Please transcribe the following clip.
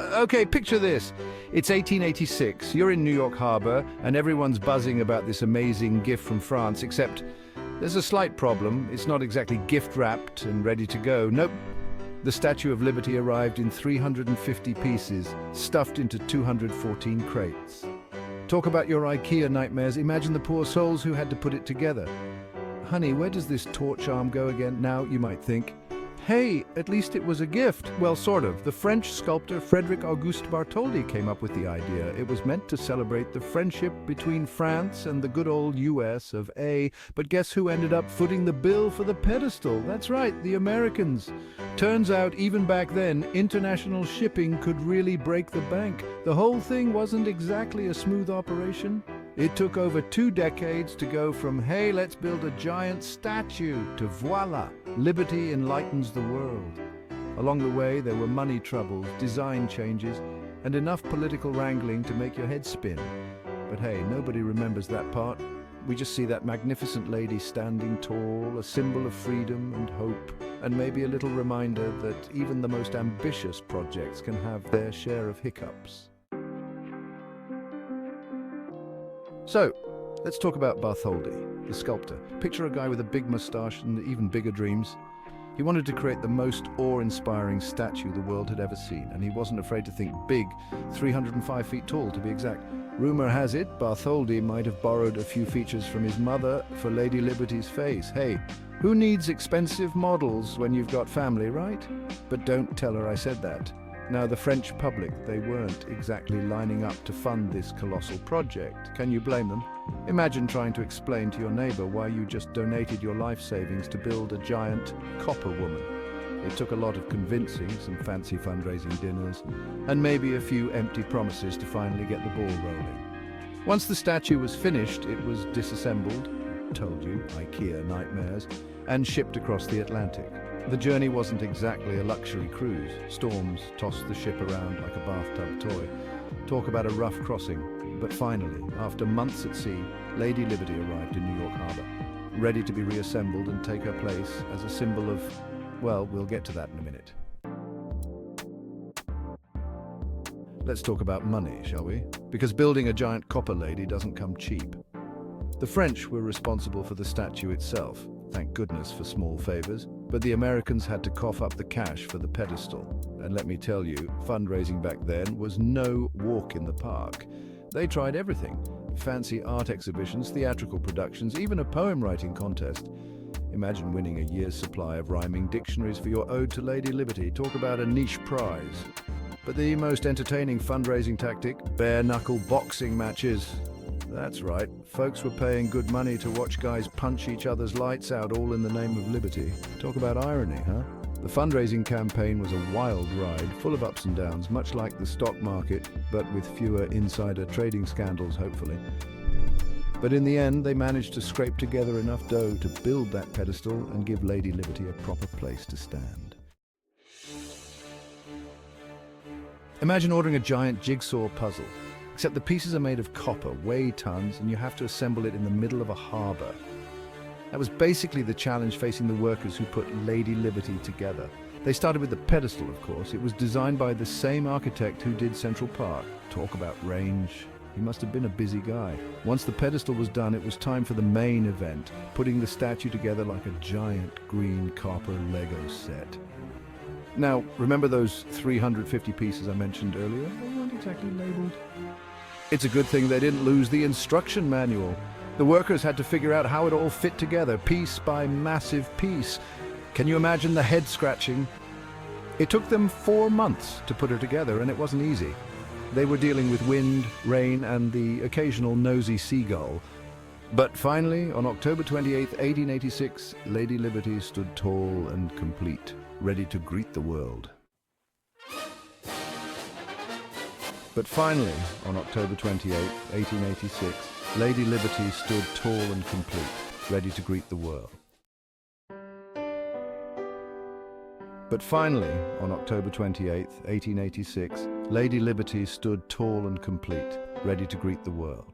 Okay, picture this. It's 1886. You're in New York Harbor, and everyone's buzzing about this amazing gift from France, except there's a slight problem. It's not exactly gift-wrapped and ready to go. Nope. The Statue of Liberty arrived in 350 pieces, stuffed into 214 crates. Talk about your IKEA nightmares. Imagine the poor souls who had to put it together. Honey, where does this torch arm go again? Now, you might think, hey, at least it was a gift. Well, sort of. The French sculptor Frédéric Auguste Bartholdi came up with the idea. It was meant to celebrate the friendship between France and the good old US of A. But guess who ended up footing the bill for the pedestal? That's right, the Americans. Turns out, even back then, international shipping could really break the bank. The whole thing wasn't exactly a smooth operation. It took over 2 decades to go from, hey, let's build a giant statue, to voila, liberty enlightens the world. Along the way, there were money troubles, design changes, and enough political wrangling to make your head spin. But hey, nobody remembers that part. We just see that magnificent lady standing tall, a symbol of freedom and hope, and maybe a little reminder that even the most ambitious projects can have their share of hiccups. So, let's talk about Bartholdi, the sculptor. Picture a guy with a big moustache and even bigger dreams. He wanted to create the most awe-inspiring statue the world had ever seen, and he wasn't afraid to think big, 305 feet tall to be exact. Rumor has it, Bartholdi might have borrowed a few features from his mother for Lady Liberty's face. Hey, who needs expensive models when you've got family, right? But don't tell her I said that. Now, the French public, they weren't exactly lining up to fund this colossal project. Can you blame them? Imagine trying to explain to your neighbor why you just donated your life savings to build a giant copper woman. It took a lot of convincing, some fancy fundraising dinners, and maybe a few empty promises to finally get the ball rolling. Once the statue was finished, it was disassembled, told you, IKEA nightmares, and shipped across the Atlantic. The journey wasn't exactly a luxury cruise. Storms tossed the ship around like a bathtub toy. Talk about a rough crossing. But finally, after months at sea, Lady Liberty arrived in New York Harbor, ready to be reassembled and take her place as a symbol of, well, we'll get to that in a minute. Let's talk about money, shall we? Because building a giant copper lady doesn't come cheap. The French were responsible for the statue itself. Thank goodness for small favors, but the Americans had to cough up the cash for the pedestal. And let me tell you, fundraising back then was no walk in the park. They tried everything. Fancy art exhibitions, theatrical productions, even a poem writing contest. Imagine winning a year's supply of rhyming dictionaries for your ode to Lady Liberty. Talk about a niche prize. But the most entertaining fundraising tactic, bare-knuckle boxing matches. That's right, folks were paying good money to watch guys punch each other's lights out, all in the name of liberty. Talk about irony, huh? The fundraising campaign was a wild ride, full of ups and downs, much like the stock market, but with fewer insider trading scandals, hopefully. But in the end, they managed to scrape together enough dough to build that pedestal and give Lady Liberty a proper place to stand. Imagine ordering a giant jigsaw puzzle. Except the pieces are made of copper, weigh tons, and you have to assemble it in the middle of a harbor. That was basically the challenge facing the workers who put Lady Liberty together. They started with the pedestal, of course. It was designed by the same architect who did Central Park. Talk about range. He must have been a busy guy. Once the pedestal was done, it was time for the main event, putting the statue together like a giant green copper Lego set. Now, remember those 350 pieces I mentioned earlier? They weren't exactly labeled. It's a good thing they didn't lose the instruction manual. The workers had to figure out how it all fit together, piece by massive piece. Can you imagine the head scratching? It took them 4 months to put her together, and it wasn't easy. They were dealing with wind, rain, and the occasional nosy seagull. But finally, on October 28, 1886, Lady Liberty stood tall and complete, ready to greet the world. But finally, on October 28, 1886, Lady Liberty stood tall and complete, ready to greet the world. But finally, on October 28, 1886, Lady Liberty stood tall and complete, ready to greet the world.